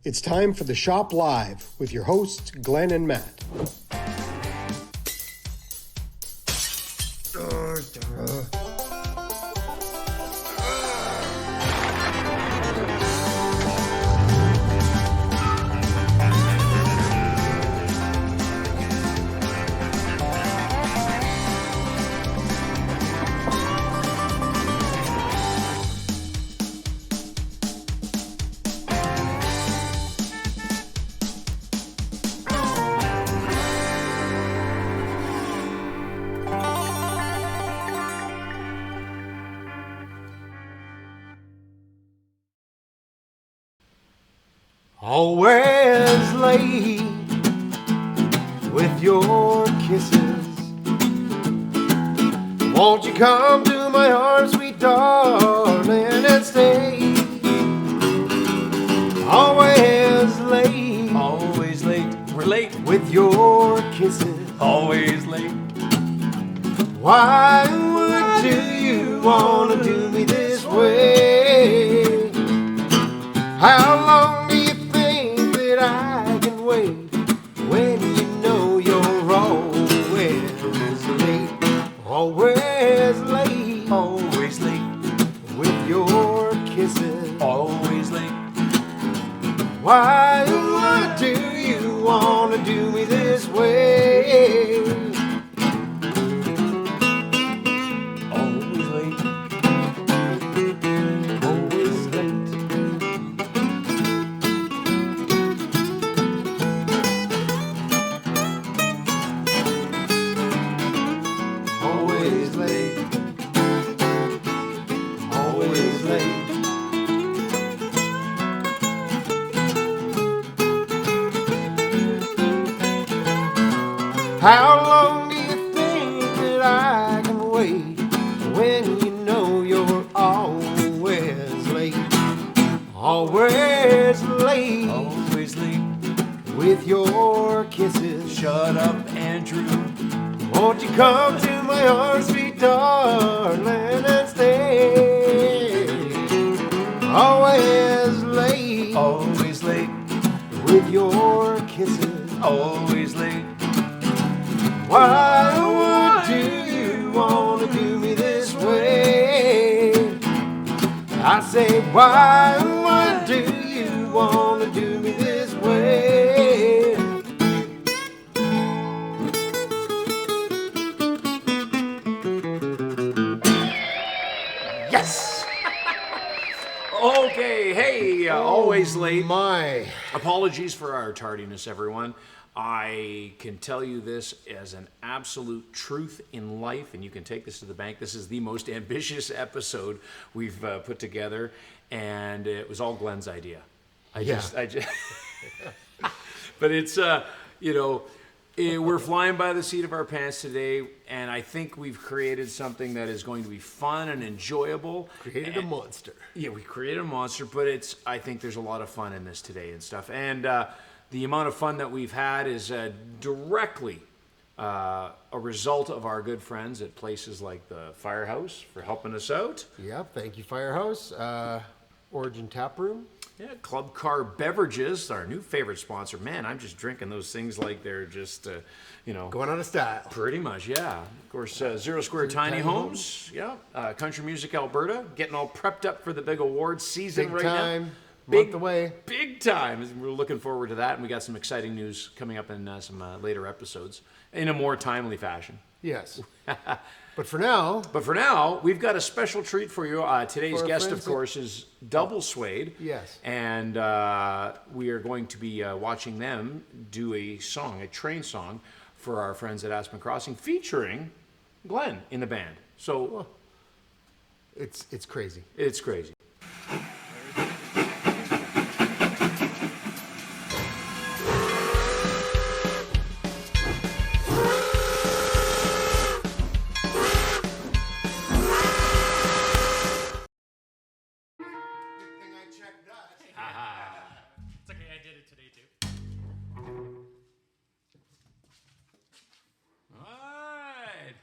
It's time for the Shop Live with your hosts, Glenn and Matt. Always late with your kisses. Won't you come to my arms, sweet darling, and stay? Always late, we're late with your kisses. Always late. Why would you wanna do me this way? How long do you think that I can wait when you know you're always late? Always late. Always late. With your kisses. Always late. Why do you wanna do me this way? Always late. Always late. Always late. Always late. How long do you think that I can wait when you know you're always late? Always late. Always late. With your kisses. Shut up, Andrew. Won't you come to my arms, sweet darling, and stay? Always late. Always late. With your kisses. Always late. Why do you want to do me this way? I say, why do you want to do me this way? Yes! Okay, hey, always late. My. Apologies for our tardiness, everyone. I can tell you this as an absolute truth in life, and you can take this to the bank. This is the most ambitious episode we've put together, and it was all Glenn's idea. I just, but it's, we're flying by the seat of our pants today, and I think we've created something that is going to be fun and enjoyable. Created a monster. Yeah, we created a monster, but I think there's a lot of fun in this today and stuff. And the amount of fun that we've had is directly a result of our good friends at places like the Firehouse for helping us out. Yeah, thank you, Firehouse. Origin Tap Room. Yeah, Club Car Beverages, our new favorite sponsor. Man, I'm just drinking those things like they're just, Going out of style. Pretty much, yeah. Of course, Zero Square Tiny Homes. Yeah. Country Music Alberta, getting all prepped up for the big awards season Big right time. now. Month away. Big time. We're looking forward to that, and we got some exciting news coming up in some later episodes in a more timely fashion. Yes. But for now, we've got a special treat for you. Today's For our guest, of friends course, is DoubleSuede. Yes. And we are going to be watching them do a train song for our friends at Aspen Crossing, featuring Glenn in the band. So it's crazy. it's crazy. It's okay, I did it today too. All right.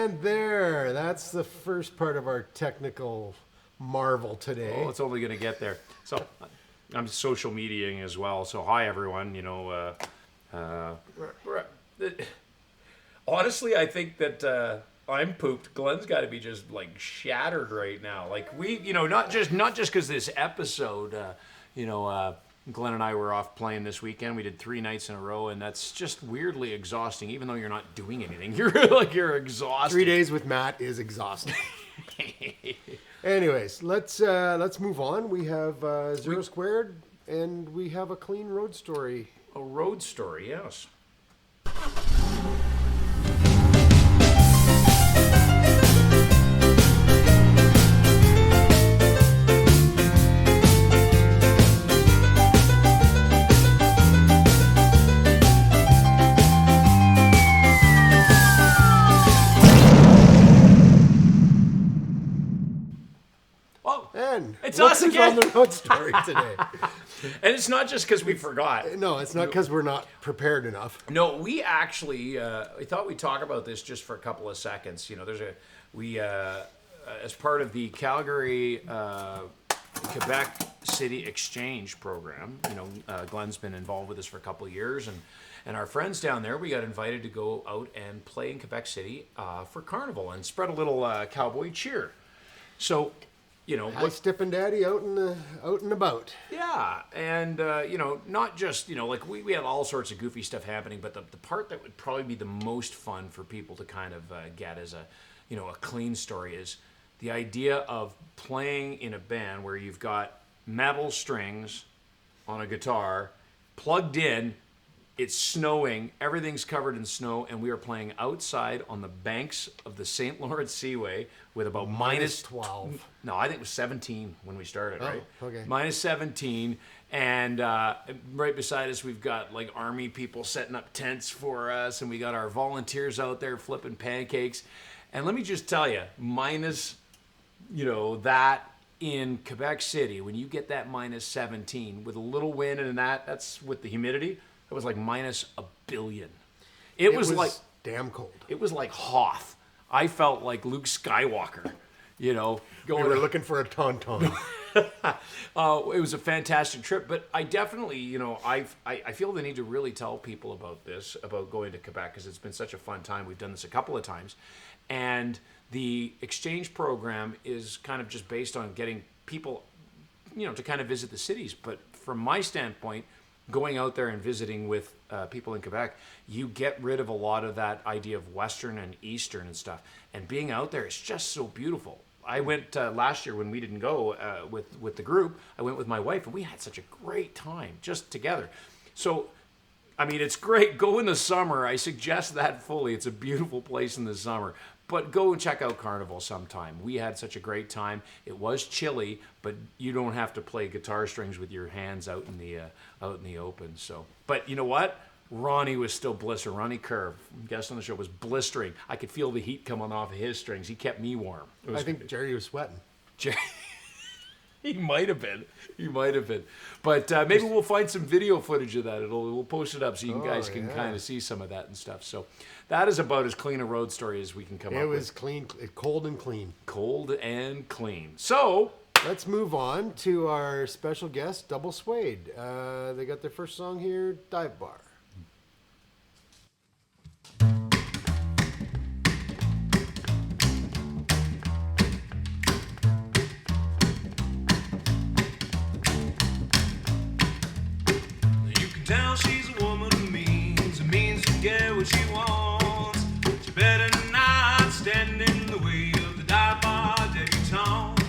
And that's the first part of our technical marvel today. Oh, it's only going to get there. So I'm social mediaing as well. So hi, everyone. Honestly, I think that I'm pooped. Glenn's got to be just like shattered right now. Like not just because this episode, Glenn and I were off playing this weekend. We did 3 nights in a row, and that's just weirdly exhausting. Even though you're not doing anything, you're exhausted. 3 days with Matt is exhausting. Anyways, let's move on. We have Zero Squared, and we have a clean road story. A road story, yes. And it's look us who's again. on the road story today. And it's not just because we forgot. No, it's not because we're not prepared enough. No, we actually, I thought we'd talk about this just for a couple of seconds. As part of the Calgary, Quebec City Exchange program, Glenn's been involved with this for a couple of years, and our friends down there, we got invited to go out and play in Quebec City for Carnival and spread a little cowboy cheer. So, Hi, Stippin' Daddy out and about. Yeah, and not just we had all sorts of goofy stuff happening, but the part that would probably be the most fun for people to kind of get as a clean story is the idea of playing in a band where you've got metal strings on a guitar plugged in. It's snowing, everything's covered in snow, and we are playing outside on the banks of the St. Lawrence Seaway with about minus 12. No, I think it was 17 when we started, right? Okay. Minus 17, and right beside us we've got like army people setting up tents for us, and we got our volunteers out there flipping pancakes. And let me just tell you, minus, that in Quebec City, when you get that minus 17 with a little wind and that's with the humidity, it was like minus a billion. It was like damn cold. It was like Hoth. I felt like Luke Skywalker, going. We were looking for a tauntaun. It was a fantastic trip, but I definitely, I feel the need to really tell people about this, about going to Quebec, because it's been such a fun time. We've done this a couple of times, and the exchange program is kind of just based on getting people, to kind of visit the cities. But from my standpoint, going out there and visiting with people in Quebec, you get rid of a lot of that idea of Western and Eastern and stuff. And being out there, it's just so beautiful. I went last year when we didn't go with the group. I went with my wife, and we had such a great time just together. So, I mean, it's great. Go in the summer. I suggest that fully. It's a beautiful place in the summer. But go and check out Carnival sometime. We had such a great time. It was chilly, but you don't have to play guitar strings with your hands out in the open. So, but you know what? Ronnie was still blistering. Ronnie Kerr, guest on the show, was blistering. I could feel the heat coming off of his strings. He kept me warm. I think Jerry was sweating. He might have been. But maybe we'll find some video footage of that. We'll post it up so you guys can kind of see some of that and stuff. So that is about as clean a road story as we can come up with. It was clean, cold and clean. Cold and clean. So let's move on to our special guest, DoubleSuede. They got their first song here, Dive Bar. Tell she's a woman who means to get what she wants. She better not stand in the way of the dive bar debutante.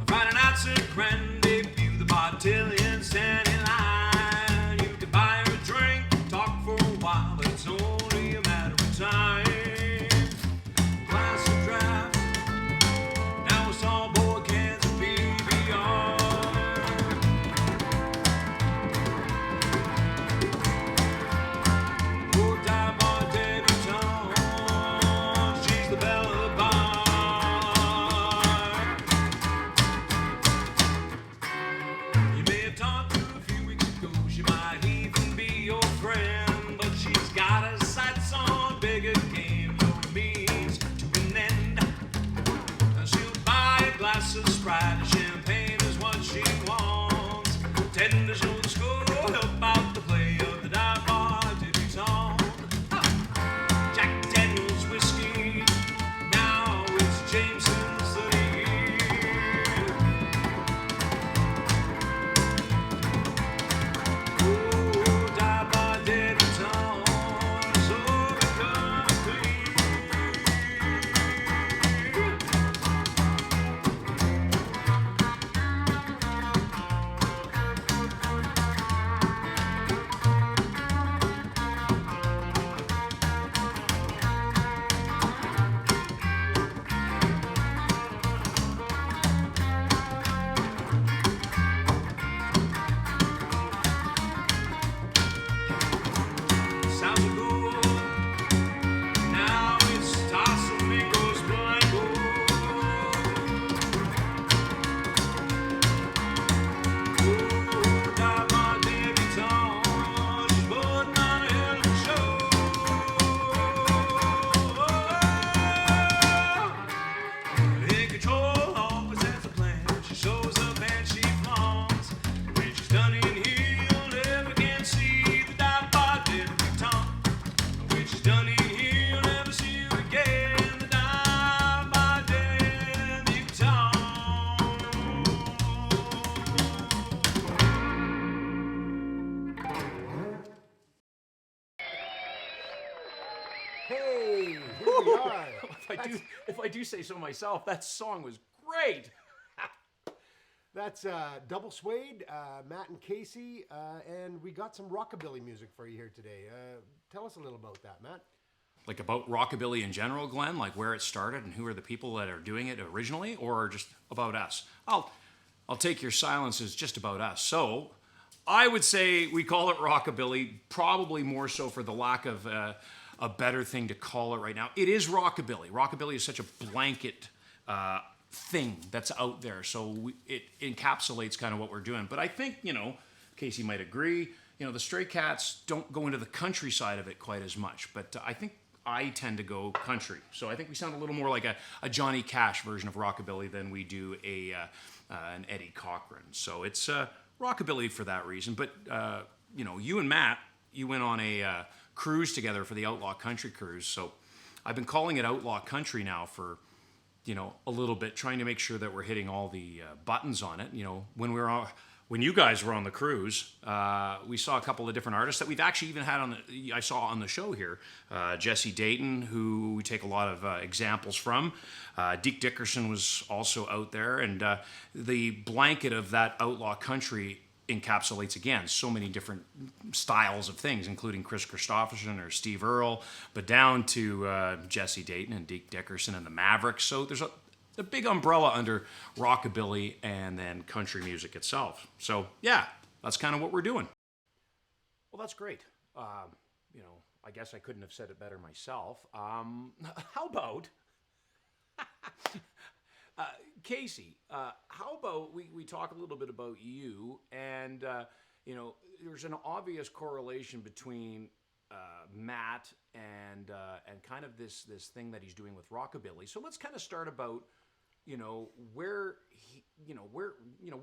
Friday nights are grand debut, the bartillion stand in line. You can buy her a drink, talk for a while, but it's only a matter of time. Glass of draft, now it's all boy cans of PBR. if I do say so myself, that song was great. That's DoubleSuede, Matt and Casey, and we got some rockabilly music for you here today. Tell us a little about that, Matt. Like about rockabilly in general, Glenn, like where it started and who are the people that are doing it originally, or just about us? I'll take your silence as just about us. So I would say we call it rockabilly, probably more so for the lack of a better thing to call it right now. It is rockabilly. Rockabilly is such a blanket thing that's out there, so it encapsulates kind of what we're doing. But I think, Casey might agree, the Stray Cats don't go into the country side of it quite as much, but I think I tend to go country. So I think we sound a little more like a Johnny Cash version of rockabilly than we do an Eddie Cochran. So it's rockabilly for that reason. But, you and Matt, you went on a cruise together for the Outlaw Country Cruise. So I've been calling it Outlaw Country now for, a little bit, trying to make sure that we're hitting all the buttons on it. When you guys were on the cruise, we saw a couple of different artists that we've actually even had I saw on the show here. Jesse Dayton, who we take a lot of examples from. Deke Dickerson was also out there. And the blanket of that outlaw country encapsulates, again, so many different styles of things, including Chris Christopherson or Steve Earle, but down to Jesse Dayton and Deke Dickerson and the Mavericks. So there's a big umbrella under rockabilly and then country music itself. So yeah, that's kind of what we're doing. Well, that's great. I guess I couldn't have said it better myself. How about Casey? How about we talk a little bit about you? And there's an obvious correlation between Matt and kind of this thing that he's doing with rockabilly. So let's kind of start about where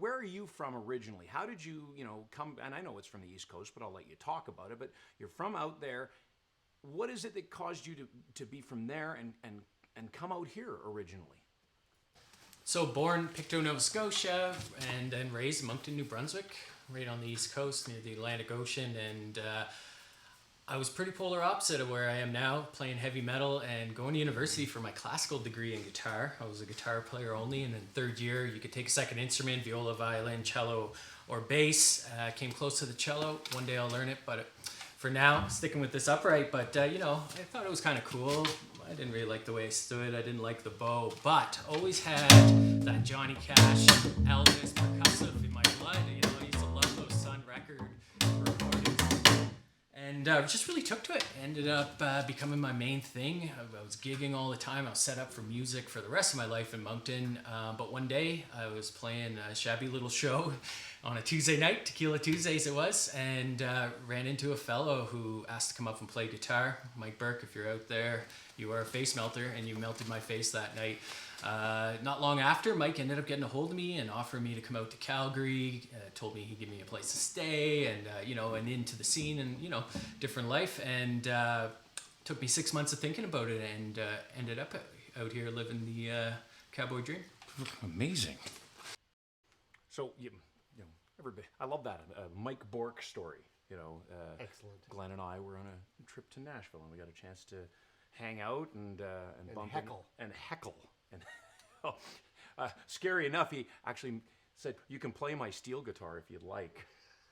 are you from originally? How did you come? And I know it's from the East Coast, but I'll let you talk about it. But you're from out there. What is it that caused you to be from there and come out here originally? So born Pictou, Nova Scotia, and then raised in Moncton, New Brunswick, right on the East Coast near the Atlantic Ocean. And I was pretty polar opposite of where I am now, playing heavy metal and going to university for my classical degree in guitar. I was a guitar player only, and in third year you could take a second instrument, viola, violin, cello, or bass. Came close to the cello. One day I'll learn it, but for now, sticking with this upright. But I thought it was kind of cool. I didn't really like the way I stood. I didn't like the bow, but always had that Johnny Cash, Elvis, percussive in my blood. I used to love those Sun record recordings. And just really took to it. Ended up becoming my main thing. I was gigging all the time. I was set up for music for the rest of my life in Moncton. But one day I was playing a shabby little show on a Tuesday night, Tequila Tuesdays it was, and ran into a fellow who asked to come up and play guitar. Mike Burke, if you're out there, you are a face melter, and you melted my face that night. Not long after, Mike ended up getting a hold of me and offered me to come out to Calgary, told me he'd give me a place to stay and, and into the scene and, different life. And took me 6 months of thinking about it and ended up out here living the cowboy dream. Amazing. So, I love that Mike Bork story. Excellent. Glenn and I were on a trip to Nashville, and we got a chance to hang out and bump heckle. And scary enough, he actually said, "You can play my steel guitar if you'd like."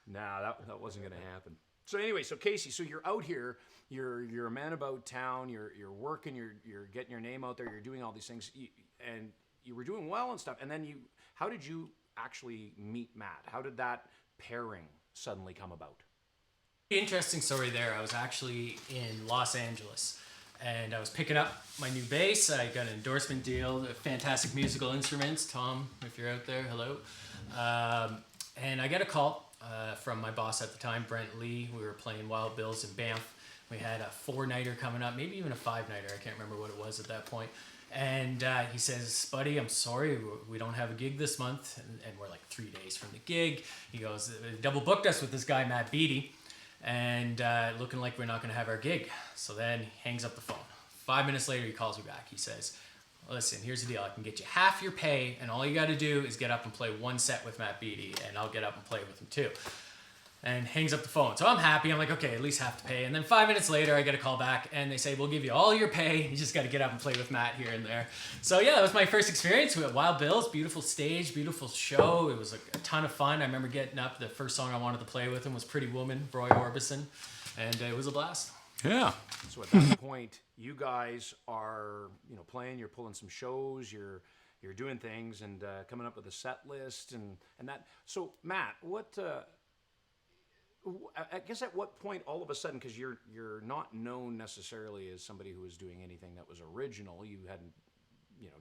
Nah, that wasn't going to happen. So anyway, so Casey, so you're out here, you're a man about town, you're working, you're getting your name out there, you're doing all these things, and you were doing well and stuff. And then how did you actually meet Matt? How did that pairing suddenly come about? Interesting story there. I was actually in Los Angeles, and I was picking up my new bass. I got an endorsement deal, fantastic musical instruments. Tom, if you're out there, hello. And I got a call from my boss at the time, Brent Lee. We were playing Wild Bills in Banff. We had a 4-nighter coming up, maybe even a 5-nighter. I can't remember what it was at that point. And he says, "Buddy, I'm sorry, we don't have a gig this month." And we're like 3 days from the gig. He goes, "Double booked us with this guy, Matt Beattie. And looking like we're not going to have our gig." So then he hangs up the phone. 5 minutes later, he calls me back. He says, "Listen, here's the deal. I can get you half your pay, and all you got to do is get up and play one set with Matt Beattie, and I'll get up and play with him too." and hangs up the phone. So I'm happy. I'm like, okay, at least have to pay. And then 5 minutes later, I get a call back, and they say, we'll give you all your pay. You just got to get up and play with Matt here and there. So yeah, that was my first experience with Wild Bill's. Beautiful stage, beautiful show. It was a ton of fun. I remember getting up. The first song I wanted to play with him was Pretty Woman, Roy Orbison, and it was a blast. Yeah. So at that point, you guys are, playing. You're pulling some shows. You're doing things and coming up with a set list and that. So Matt, what? I guess at what point all of a sudden, because you're not known necessarily as somebody who was doing anything that was original. You hadn't,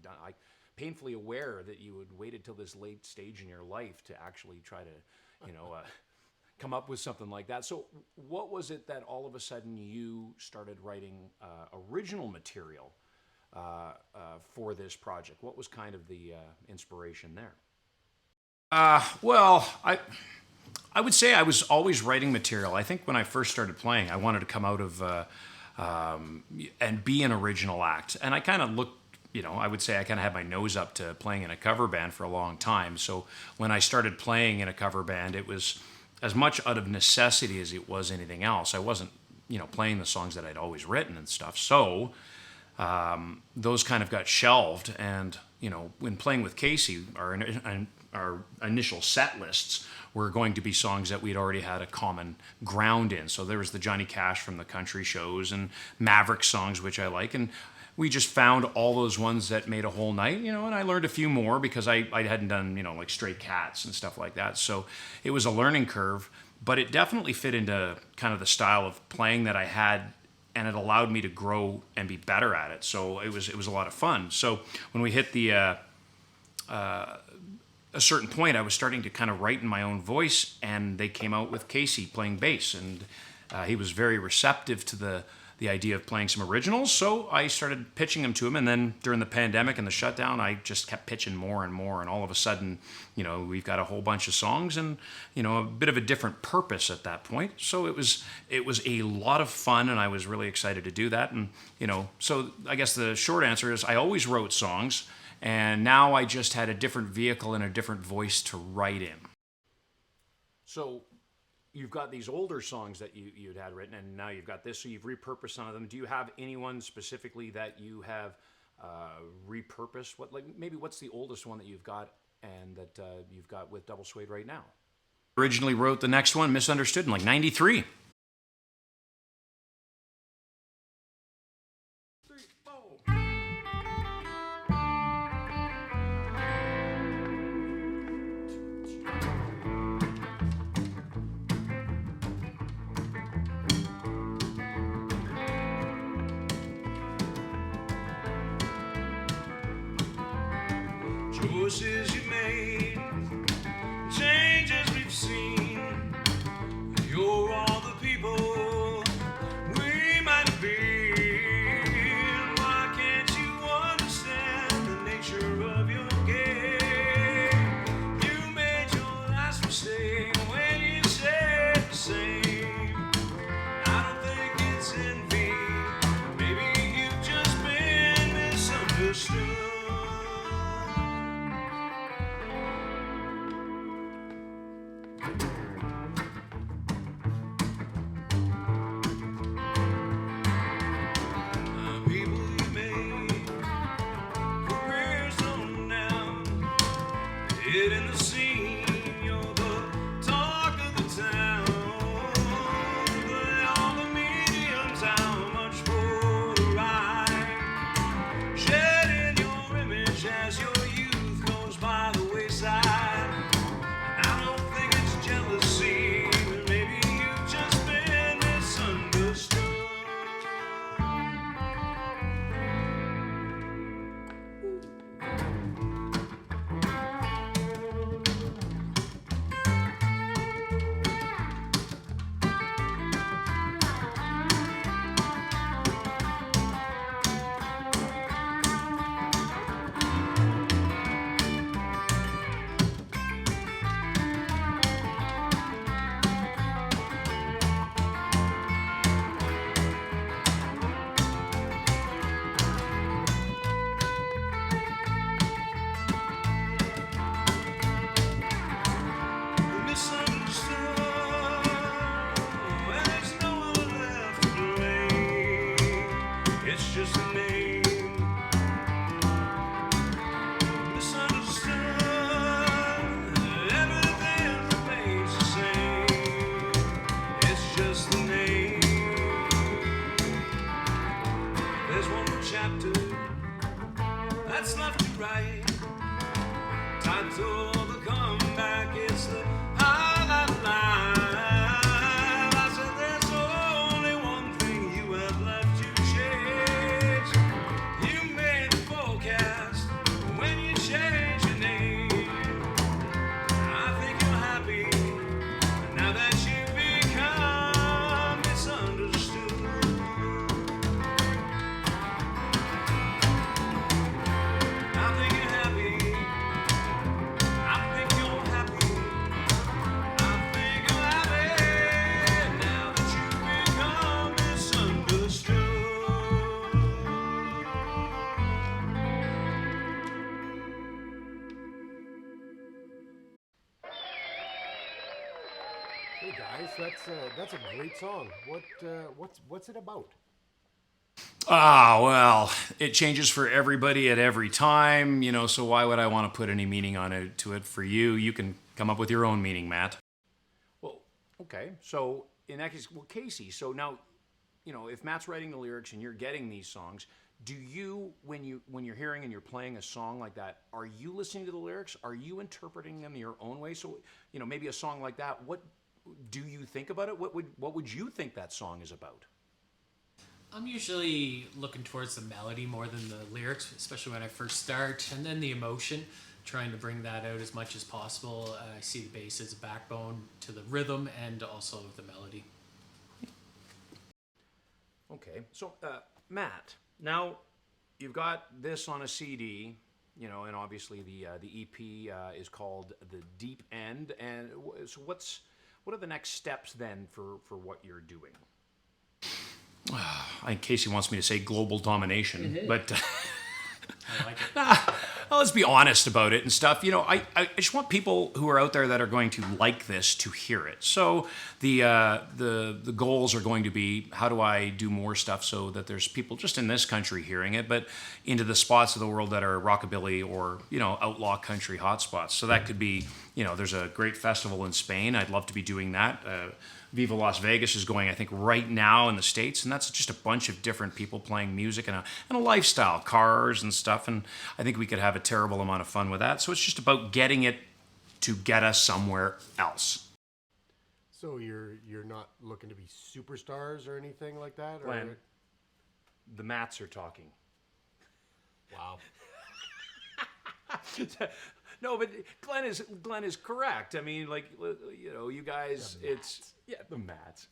done. I painfully aware that you had waited till this late stage in your life to actually try to, come up with something like that. So what was it that all of a sudden you started writing original material for this project? What was kind of the inspiration there? Well, I would say I was always writing material. I think when I first started playing, I wanted to come out of and be an original act. And I kind of looked, I would say I kind of had my nose up to playing in a cover band for a long time. So when I started playing in a cover band, it was as much out of necessity as it was anything else. I wasn't, playing the songs that I'd always written and stuff. So those kind of got shelved. And, when playing with Casey, our initial set lists were going to be songs that we'd already had a common ground in. So there was the Johnny Cash from the country shows and Maverick songs, which I like. And we just found all those ones that made a whole night, and I learned a few more because I hadn't done, like Stray Cats and stuff like that. So it was a learning curve, but it definitely fit into kind of the style of playing that I had, and it allowed me to grow and be better at it. So it was a lot of fun. So when we hit the a certain point, I was starting to kind of write in my own voice, and they came out with Casey playing bass, and he was very receptive to the idea of playing some originals. So I started pitching them to him, and then during the pandemic and the shutdown, I just kept pitching more and more, and all of a sudden, we've got a whole bunch of songs and, a bit of a different purpose at that point. So it was a lot of fun, and I was really excited to do that. And, so I guess the short answer is I always wrote songs, and now I just had a different vehicle and a different voice to write in. So you've got these older songs that you'd had written, and now you've got this, so you've repurposed some of them. Do you have anyone specifically that you have repurposed? What's the oldest one that you've got and that you've got with DoubleSuede right now? Originally wrote the next one, Misunderstood, in like 93. Choices you made, changes we've seen. You're all the people we might have been. Why can't you understand the nature of your game? You made your last mistake when you said the same. I don't think it's envy. Maybe you've just been misunderstood. In the scene, you're the talk of the town. But all the mediums, how much for the ride? Shedding your image as your youth goes by the wayside. I don't think it's jealousy, but maybe you've just been misunderstood. Hey guys, that's a great song. What's it about? Ah, well, it changes for everybody at every time, so why would I want to put any meaning on it to it for you? You can come up with your own meaning, Matt. Well, okay. So in that case, well, Casey, so now, if Matt's writing the lyrics and you're getting these songs, do you, when you're hearing and you're playing a song like that, are you listening to the lyrics? Are you interpreting them your own way? So, maybe a song like that, what do you think about it? What would you think that song is about? I'm usually looking towards the melody more than the lyrics, especially when I first start, and then the emotion, trying to bring that out as much as possible. I see the bass as a backbone to the rhythm and also the melody. Okay, so Matt, now you've got this on a CD, and obviously the EP is called The Deep End. And so what are the next steps then for what you're doing? I think Casey wants me to say global domination, but I like it. well, let's be honest about it and stuff. I just want people who are out there that are going to like this to hear it. So the goals are going to be, how do I do more stuff so that there's people just in this country hearing it, but into the spots of the world that are rockabilly or outlaw country hotspots. So that could be, there's a great festival in Spain. I'd love to be doing that. Viva Las Vegas is going, I think, right now in the States, and that's just a bunch of different people playing music and a lifestyle, cars and stuff, and I think we could have a terrible amount of fun with that. So it's just about getting it to get us somewhere else. So you're not looking to be superstars or anything like that? Glenn, or? the Mats are talking. Wow. No, but Glenn is correct. I mean, you guys, the Mats.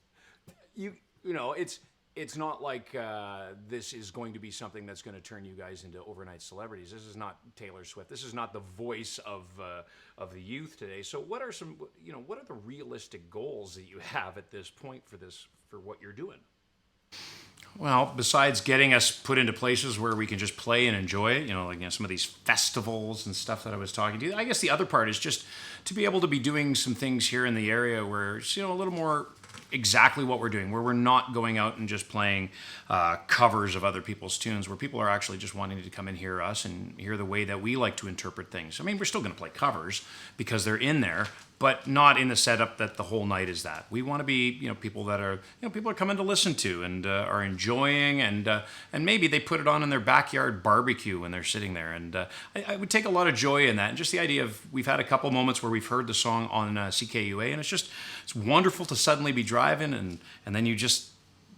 It's not like this is going to be something that's going to turn you guys into overnight celebrities. This is not Taylor Swift. This is not the voice of the youth today. So what are what are the realistic goals that you have at this point for what you're doing? Well, besides getting us put into places where we can just play and enjoy it, some of these festivals and stuff that I was talking to, I guess the other part is just to be able to be doing some things here in the area where it's, a little more exactly what we're doing, where we're not going out and just playing covers of other people's tunes, where people are actually just wanting to come and hear us and hear the way that we like to interpret things. I mean, we're still going to play covers because they're in there, but not in the setup that the whole night is that. We want to be, people that are, people are coming to listen to and are enjoying, and maybe they put it on in their backyard barbecue when they're sitting there. And I would take a lot of joy in that. And just the idea of, we've had a couple moments where we've heard the song on CKUA, and it's wonderful to suddenly be driving and then you just,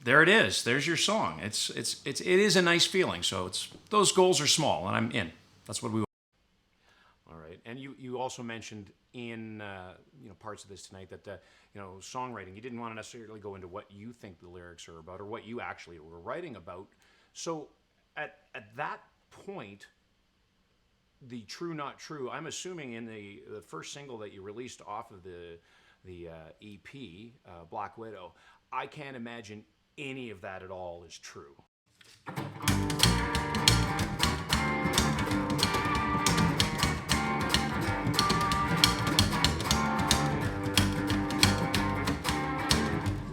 there it is. There's your song. It is a nice feeling. So those goals are small, and I'm in. That's what we want. All right. And you also mentioned in parts of this tonight that songwriting, you didn't want to necessarily go into what you think the lyrics are about or what you actually were writing about. So at that point, the True Not True, I'm assuming in the first single that you released off of the EP, Black Widow, I can't imagine any of that at all is true.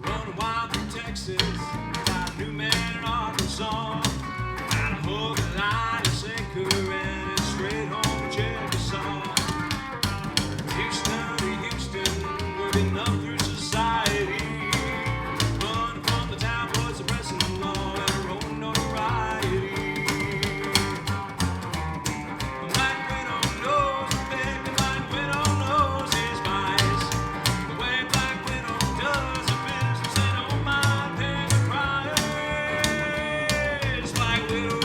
Running wild through Texas, got a new man in Arkansas. Got a hook, a line, a sinker, and it's straight home to Chickasaw. Houston to Houston, working up through society. Running from the tabloids, oppressing the law, and her own notoriety. The Black Widow knows the bed, the Black Widow knows his vice. The way Black Widow does her business, they don't mind paying the price. Black Widow.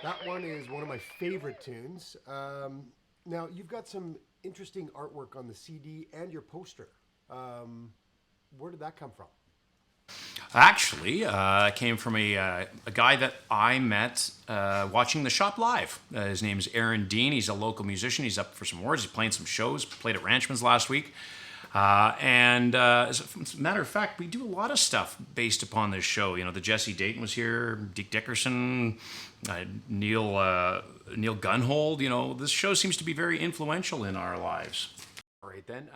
That one is one of my favorite tunes. Now, you've got some interesting artwork on the CD and your poster. Where did that come from? Actually, it came from a guy that I met watching the shop live. His name's Aaron Dean. He's a local musician. He's up for some awards. He's playing some shows. Played at Ranchman's last week. As a matter of fact, we do a lot of stuff based upon this show. You know, the Jesse Dayton was here, Deke Dickerson, Neil Gunhold. You know, this show seems to be very influential in our lives. All right, then.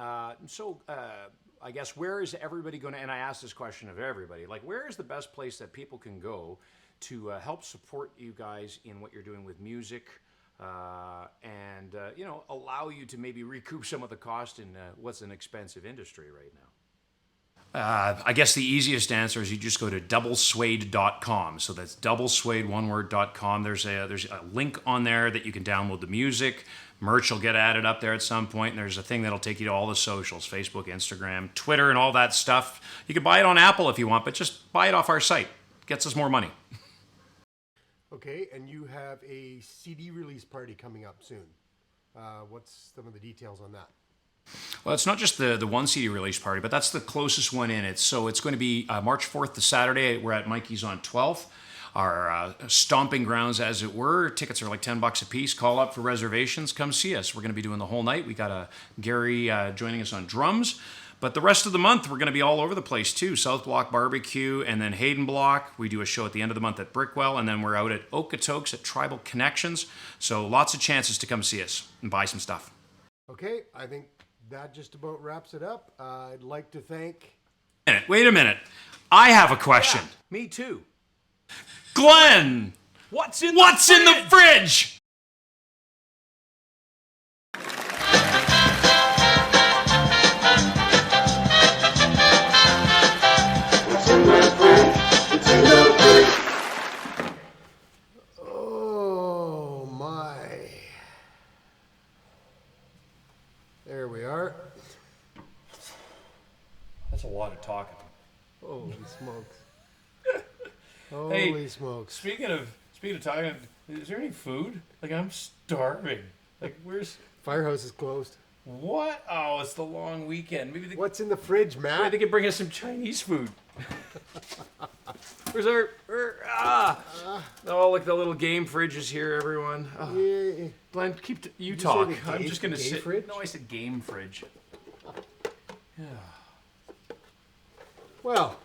I guess where is everybody going to, and I ask this question of everybody, like where is the best place that people can go to help support you guys in what you're doing with music and allow you to maybe recoup some of the cost in what's an expensive industry right now? I guess the easiest answer is you just go to DoubleSuede.com. So that's DoubleSuede, one word.com. There's a link on there that you can download the music. Merch will get added up there at some point, and there's a thing that'll take you to all the socials, Facebook, Instagram, Twitter, and all that stuff. You can buy it on Apple if you want, but just buy it off our site. Gets us more money. Okay, and you have a CD release party coming up soon. What's some of the details on that? Well, it's not just the one CD release party, but that's the closest one in. It's going to be March 4th to Saturday. We're at Mikey's on 12th. Our stomping grounds, as it were. Tickets are like $10 a piece. Call up for reservations. Come see us. We're going to be doing the whole night. We got Gary joining us on drums. But the rest of the month, we're going to be all over the place too. South Block Barbecue and then Hayden Block. We do a show at the end of the month at Brickwell. And then we're out at Okotoks at Tribal Connections. So lots of chances to come see us and buy some stuff. Okay, I think that just about wraps it up. I'd like to thank... Wait a minute. I have a question. Yeah, me too. Glenn! What's in the fridge? Oh my. There we are. That's a lot of talking. Holy smokes. Hey, Holy smokes. Speaking of talking, is there any food? Like, I'm starving. Like, where's... Firehouse is closed. What? Oh, it's the long weekend. Maybe What's in the fridge, maybe Matt? they could bring us some Chinese food. Where's our... Oh, look, the little game fridge is here, everyone. Oh, Yeah. Glenn, you Did you talk. say the I'm game- just going to game sit... fridge? No, I said game fridge. Yeah. Well,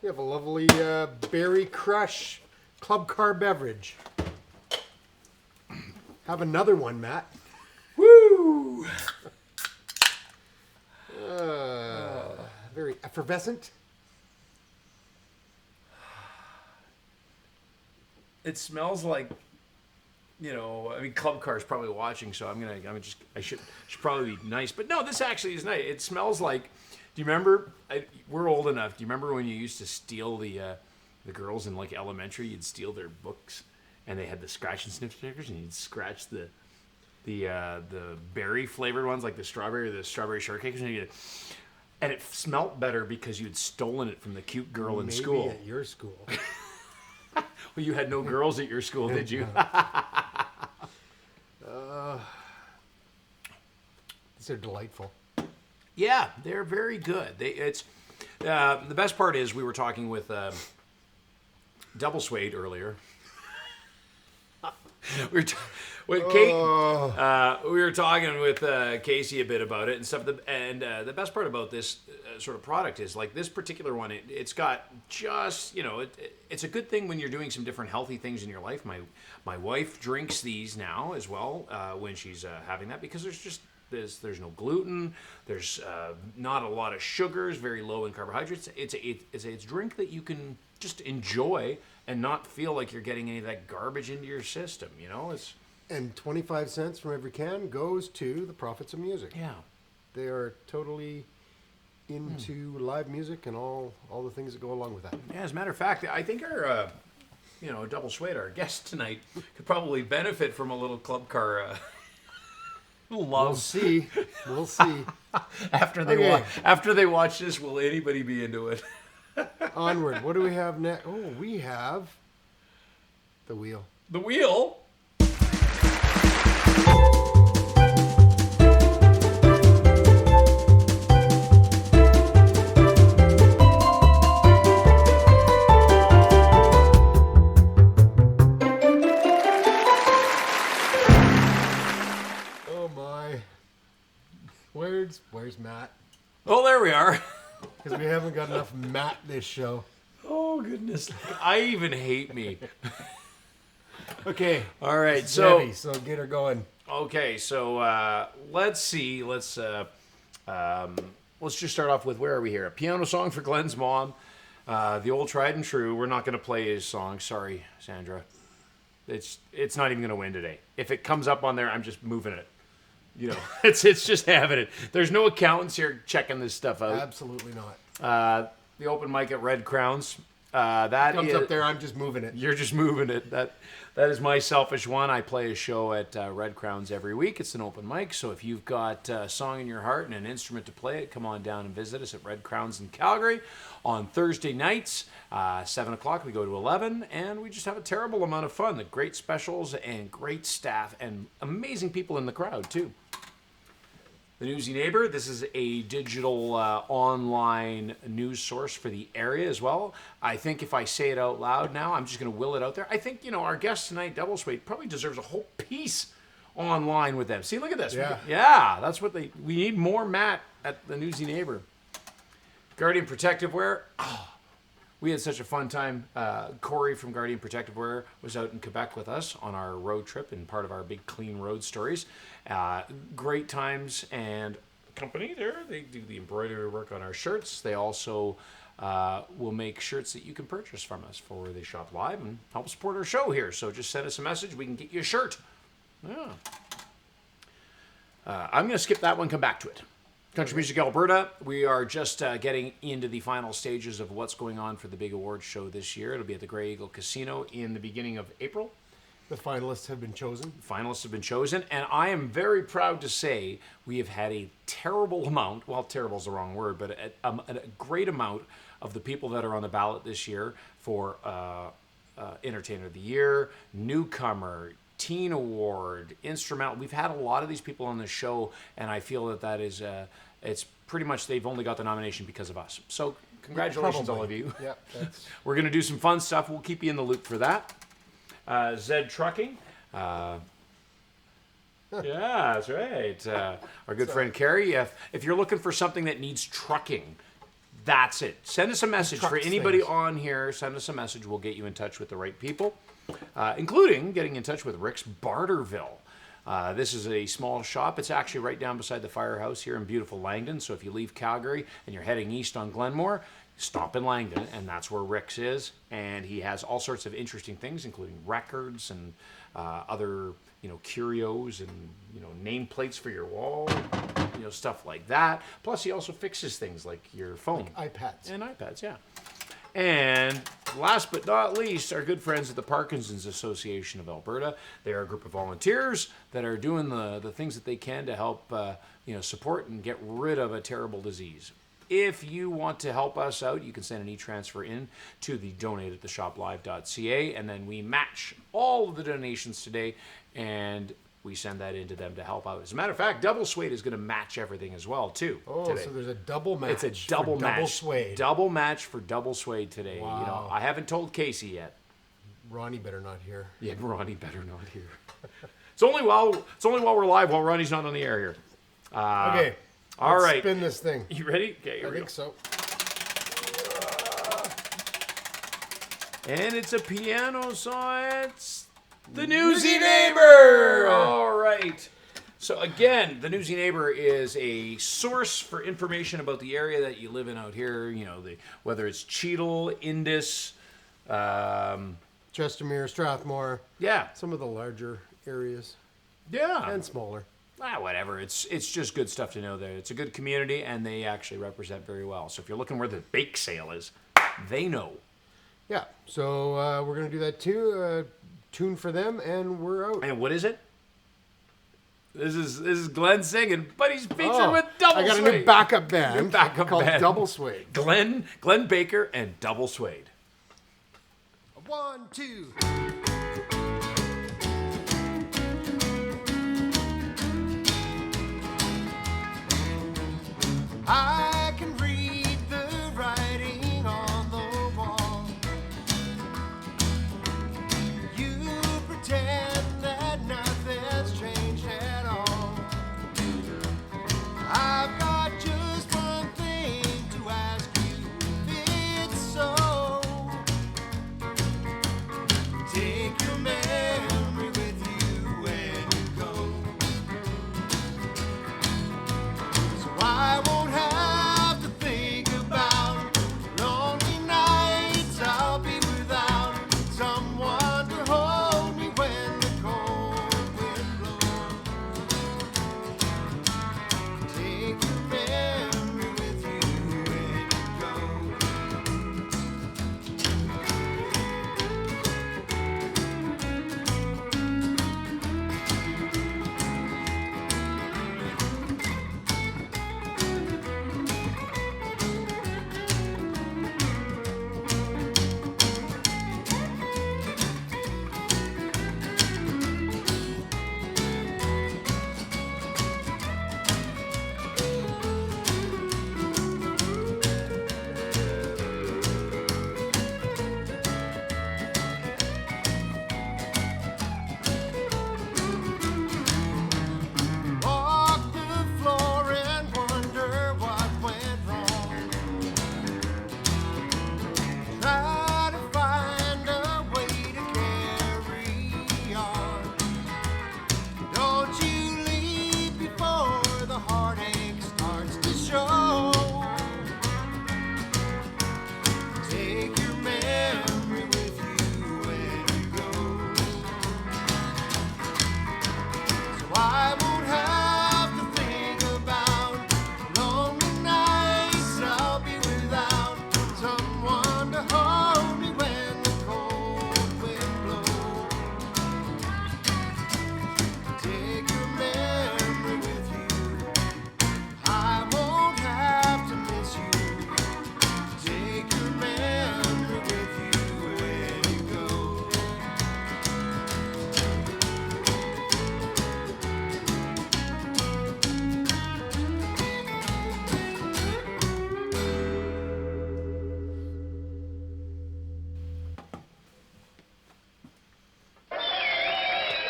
you have a lovely Berry Crush Club Car beverage. Have another one, Matt. Woo! Very effervescent. It smells like, Club Car's probably watching, so I should probably be nice. But no, this actually is nice. It smells like, do you remember, we're old enough, do you remember when you used to steal the girls in like elementary, you'd steal their books and they had the scratch and sniff stickers and you'd scratch the berry flavored ones like the strawberry shortcake, and it smelt better because you'd stolen it from the cute girl in Maybe school. at your school. Well, you had no girls at your school, did you? These are delightful. Yeah, they're very good. The best part is we were talking with DoubleSuede earlier. With Kate, we were talking with Casey a bit about it and stuff. The best part about this sort of product is like this particular one. It's got just it's a good thing when you're doing some different healthy things in your life. My wife drinks these now as well when she's having that because there's no gluten. There's not a lot of sugars. Very low in carbohydrates. It's a drink that you can just enjoy and not feel like you're getting any of that garbage into your system. And 25 cents from every can goes to the Profits of Music. Yeah. They are totally into live music and all the things that go along with that. Yeah, as a matter of fact, I think our DoubleSuede, our guest tonight, could probably benefit from a little club car love. We'll see. We'll see. After they watch this, will anybody be into it? Onward. What do we have next? Oh, we have The wheel. The wheel? Oh my. Where's Matt? Oh, there we are. Because we haven't got enough Matt this show. Oh, goodness. I even hate me. Okay. All right, It's so... Debbie, so get her going. Okay, so let's see. Let's just start off with, where are we here? A piano song for Glenn's mom. The old tried and true. We're not going to play his song. Sorry, Sandra. It's not even going to win today. If it comes up on there, I'm just moving it. You know, it's just having it. There's no accountants here checking this stuff out. Absolutely not. The open mic at Red Crowns. That Comes is, up there, I'm just moving it. You're just moving it. That is my selfish one. I play a show at Red Crowns every week. It's an open mic, so if you've got a song in your heart and an instrument to play it, come on down and visit us at Red Crowns in Calgary on Thursday nights, 7 o'clock. We go to 11, and we just have a terrible amount of fun. The great specials and great staff and amazing people in the crowd, too. The Newsy Neighbor, this is a digital online news source for the area as well. I think if I say it out loud now, I'm just going to will it out there. I think, our guest tonight, DoubleSuede, probably deserves a whole piece online with them. See, look at this. Yeah. That's what we need more Matt at the Newsy Neighbor. Guardian Protective Wear. Oh, we had such a fun time. Corey from Guardian Protective Wear was out in Quebec with us on our road trip and part of our big clean road stories. Great times, and the company there, they do the embroidery work on our shirts. They also will make shirts that you can purchase from us for where they shop live and help support our show here. So just send us a message. We can get you a shirt. Yeah. I'm going to skip that one, come back to it. Country Music Alberta, we are just getting into the final stages of what's going on for the big awards show this year. It'll be at the Grey Eagle Casino in the beginning of April. The finalists have been chosen. Finalists have been chosen, and I am very proud to say we have had a terrible amount, well, terrible is the wrong word, but a great amount of the people that are on the ballot this year for Entertainer of the Year, Newcomer, Teen Award, Instrumental. We've had a lot of these people on the show, and I feel that is, it's pretty much they've only got the nomination because of us. So congratulations, all of you. Yeah, We're going to do some fun stuff. We'll keep you in the loop for that. Zed Trucking. Yeah, that's right. Our good friend Carrie. If you're looking for something that needs trucking, that's it. Send us a message. For anybody things on here, send us a message. We'll get you in touch with the right people, including getting in touch with Rick's Barterville. This is a small shop. It's actually right down beside the firehouse here in beautiful Langdon. So if you leave Calgary and you're heading east on Glenmore, stop in Langdon, and that's where Rick's is. And he has all sorts of interesting things, including records and other, curios and, nameplates for your wall, stuff like that. Plus, he also fixes things like your phone. Like iPads. And iPads, yeah. And last but not least, our good friends at the Parkinson's Association of Alberta. They are a group of volunteers that are doing the things that they can to help, support and get rid of a terrible disease. If you want to help us out, you can send an e-transfer in to the donate@theshoplive.ca, and then we match all of the donations today, and we send that in to them to help out. As a matter of fact, DoubleSuede is going to match everything as well, too. Oh, today. so there's a double match. It's a double match. DoubleSuede. Double match for DoubleSuede today. Wow. I haven't told Casey yet. Ronnie better not hear. Yeah, Ronnie better not hear. It's only while we're live, while Ronnie's not on the air here. Okay. All let's right. Spin this thing. You ready? Okay, here I we think go. so. And it's a piano, so it's the Newsy Neighbor. All right. So again, the Newsy Neighbor is a source for information about the area that you live in out here. Whether it's Cheadle, Indus, Chestermere, Strathmore. yeah, Some of the larger areas. yeah, And smaller. whatever. It's just good stuff to know there. It's a good community, and they actually represent very well. So if you're looking where the bake sale is, they know. Yeah. So we're going to do that too. Tune for them, and we're out. And what is it? This is Glenn singing, but he's featured with DoubleSuede. I got a new backup band called band. DoubleSuede. Glenn Baker and DoubleSuede. 1, 2.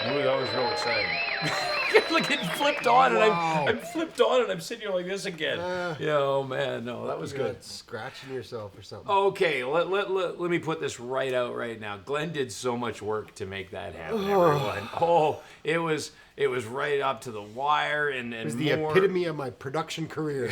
Ooh, that was real exciting. Like it flipped on, and I'm flipped on, and I'm sitting here like this again. Oh man, no, that was good. Scratching yourself or something. Okay, let me put this right out right now. Glenn did so much work to make that happen, everyone. Oh, it was right up to the wire, and It was the epitome of my production career.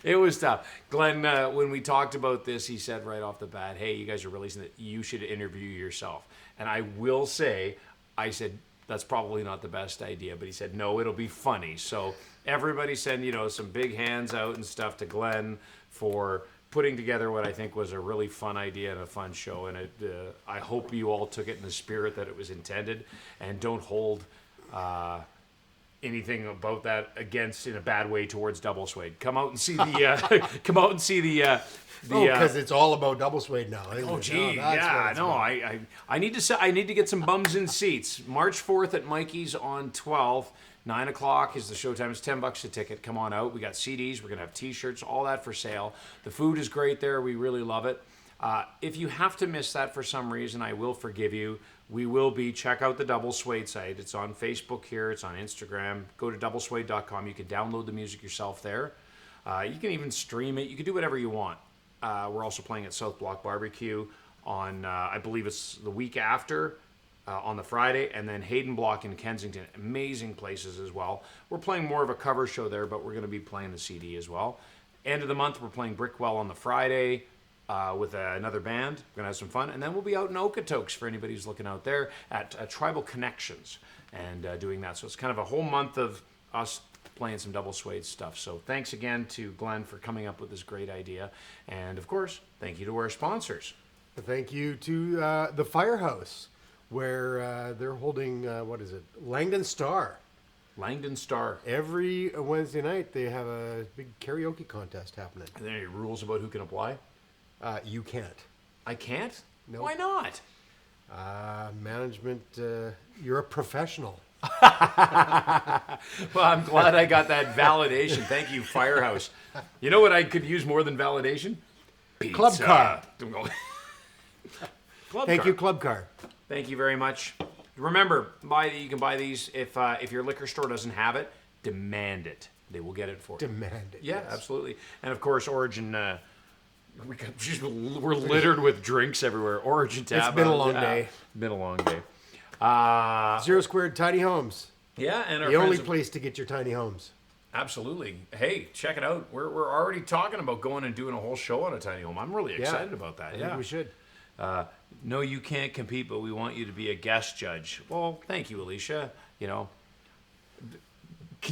It was tough. Glenn, when we talked about this, he said right off the bat, hey, you guys are releasing it. You should interview yourself. And I will say, I said, that's probably not the best idea. But he said, no, it'll be funny. So everybody send, some big hands out and stuff to Glenn for putting together what I think was a really fun idea and a fun show. And I hope you all took it in the spirit that it was intended. And don't hold anything about that against in a bad way towards DoubleSuede. Come out and see the because it's all about DoubleSuede now. Oh gee, yeah, no, I need to get some bums in seats. March 4th at Mikey's on 12th, 9 o'clock is the showtime. It's $10 a ticket. Come on out. We got CDs. We're gonna have T-shirts, all that for sale. The food is great there. We really love it. If you have to miss that for some reason, I will forgive you. We will be. Check out the DoubleSuede site. It's on Facebook here. It's on Instagram. Go to DoubleSuede.com. You can download the music yourself there. You can even stream it. You can do whatever you want. We're also playing at South Block Barbecue on, I believe it's the week after, on the Friday, and then Hayden Block in Kensington. Amazing places as well. We're playing more of a cover show there, but we're going to be playing the CD as well. End of the month, we're playing Brickwell on the Friday with another band. We're going to have some fun. And then we'll be out in Okotoks for anybody who's looking out there at Tribal Connections and doing that. So it's kind of a whole month of us playing some DoubleSuede stuff. So thanks again to Glenn for coming up with this great idea. And of course, thank you to our sponsors. Thank you to the Firehouse, where they're holding, Langdon Star. Langdon Star. Every Wednesday night, they have a big karaoke contest happening. Are there any rules about who can apply? You can't. I can't? No. Why not? Management, you're a professional. Well, I'm glad I got that validation. Thank you, Firehouse. You know what I could use more than validation? Pizza. Club Car. Thank you, Club Car. Thank you very much. Remember, you can buy these if your liquor store doesn't have it. Demand it. They will get it for you. Demand it. Yeah, yes. Absolutely. And of course, Origin. We're littered with drinks everywhere. Origin Tab. It's been a long day. Been a long day. Zero Squared Tiny Homes. Yeah, and our the only friends place to get your tiny homes. Absolutely. Hey, check it out. We're already talking about going and doing a whole show on a tiny home. I'm really excited about that. I think we should. No, you can't compete, but we want you to be a guest judge. Well, thank you, Alicia. Can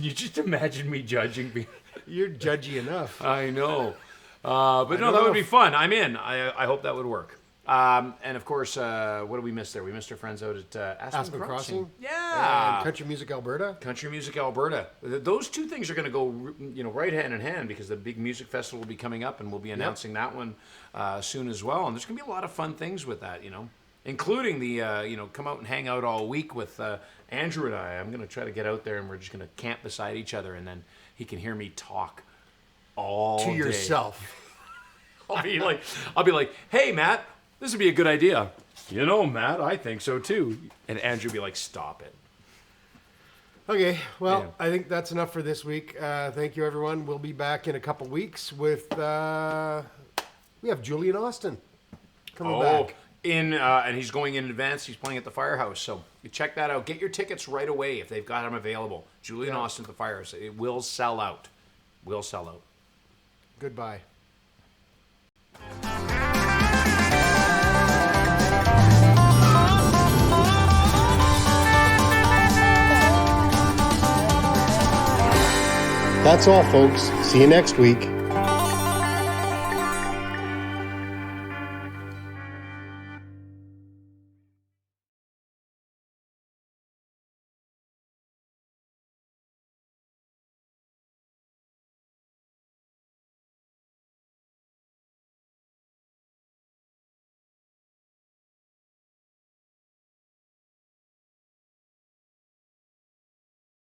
you just imagine me judging me? You're judgy enough. I know. But no, that would be fun. I'm in. I hope that would work. And of course, what did we miss there? We missed our friends out at Aspen Crossing. Yeah. And Country Music Alberta. Country Music Alberta. Those two things are going to go, right hand in hand because the big music festival will be coming up, and we'll be announcing that one soon as well. And there's going to be a lot of fun things with that, including the come out and hang out all week with Andrew and I. I'm going to try to get out there, and we're just going to camp beside each other, and then he can hear me talk all to day. yourself. I'll be like, hey, Matt. This would be a good idea. Matt, I think so too. And Andrew would be like, stop it. Okay, well, I think that's enough for this week. Thank you, everyone. We'll be back in a couple weeks with, we have Julian Austin coming back. And he's going in advance. He's playing at the Firehouse. So you check that out. Get your tickets right away if they've got them available. Julian Austin at the Firehouse. It will sell out. Will sell out. Goodbye. That's all, folks. See you next week.